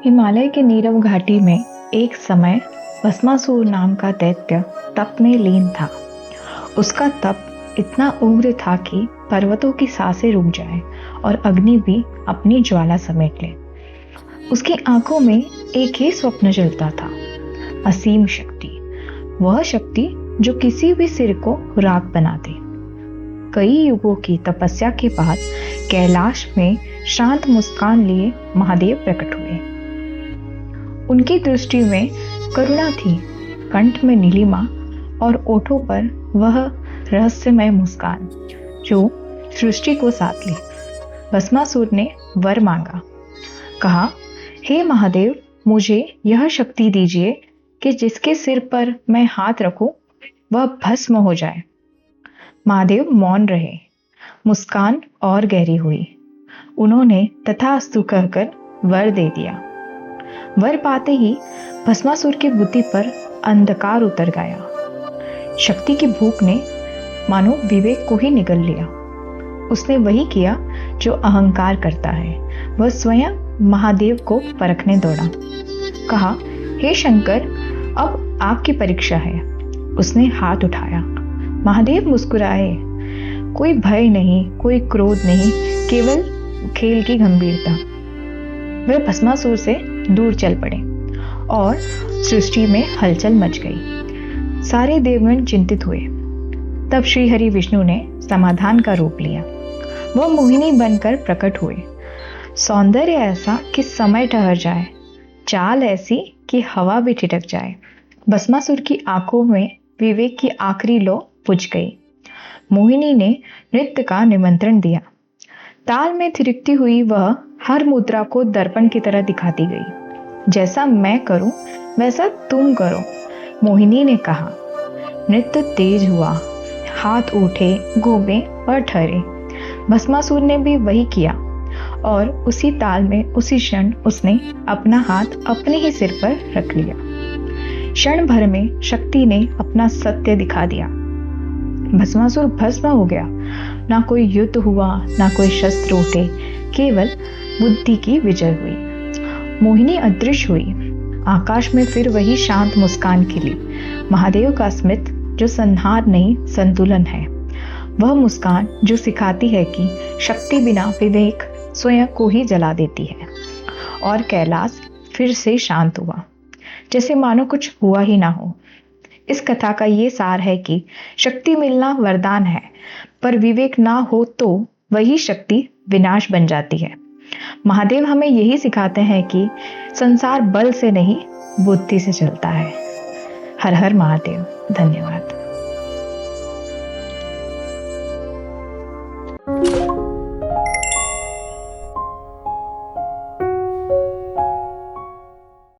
हिमालय के नीरव घाटी में एक समय भस्मासुर नाम का दैत्य तप में लीन था। उसका तप इतना उग्र था कि पर्वतों की सांसें रुक जाए और अग्नि भी अपनी ज्वाला समेट ले। उसकी आंखों में एक ही स्वप्न जलता था, असीम शक्ति। वह शक्ति जो किसी भी सिर को राख बना दे। कई युगों की तपस्या के बाद कैलाश में शांत मुस्कान लिए महादेव प्रकट हुए। उनकी दृष्टि में करुणा थी, कंठ में नीलिमा और ओठों पर वह रहस्यमय मुस्कान जो सृष्टि को साथ ले। भस्मासुर ने वर मांगा, कहा, हे महादेव, मुझे यह शक्ति दीजिए कि जिसके सिर पर मैं हाथ रखूं वह भस्म हो जाए। महादेव मौन रहे। मुस्कान और गहरी हुई। उन्होंने तथास्तु कहकर वर दे दिया। वर पाते ही भस्मासुर की बुद्धि पर अंधकार उतर गया। शक्ति की भूख ने मानो विवेक को ही निगल लिया। उसने वही किया जो अहंकार करता है। वह स्वयं महादेव को परखने दौड़ा। कहा, हे शंकर, अब आपकी परीक्षा है। उसने हाथ उठाया। महादेव मुस्कुराए। कोई भय नहीं, कोई क्रोध नहीं, केवल खेल की गंभीरता। वे भस्मासुर से दूर चल पड़े और सृष्टि में हलचल मच गई। सारे देवगण चिंतित हुए। तब श्री हरि विष्णु ने समाधान का रूप लिया। वह मोहिनी बनकर प्रकट हुए। सौंदर्य ऐसा कि समय ठहर जाए, चाल ऐसी कि हवा भी ठिठक जाए। भस्मासुर की आंखों में विवेक की आखिरी लौ बुझ गई। मोहिनी ने नृत्य का निमंत्रण दिया। ताल में थिरकती हुई वह हर मुद्रा को दर्पण की तरह दिखाती गई। जैसा मैं करूं वैसा तुम करो, मोहिनी ने कहा। नृत्य तेज हुआ, हाथ उठे, घूमे और ठहरे। भस्मासुर ने भी वही किया और उसी ताल में उसी क्षण उसने अपना हाथ अपने ही सिर पर रख लिया। क्षण भर में शक्ति ने अपना सत्य दिखा दिया। भस्मासुर भस्म हो गया। ना कोई युद्ध हुआ, ना कोई शस्त्र उठे, केवल बुद्धि की विजय हुई। मोहिनी अदृश्य हुई। आकाश में फिर वही शांत मुस्कान खिली। महादेव का स्मित जो संहार नहीं, संतुलन है। वह मुस्कान जो सिखाती है कि शक्ति बिना विवेक स्वयं को ही जला देती है। और कैलाश फिर से शांत हुआ, जैसे मानो कुछ हुआ ही ना हो। इस कथा का ये सार है कि शक्ति मिलना वरदान है, पर विवेक ना हो तो वही शक्ति विनाश बन जाती है। महादेव हमें यही सिखाते हैं कि संसार बल से नहीं, बुद्धि से चलता है। हर हर महादेव। धन्यवाद।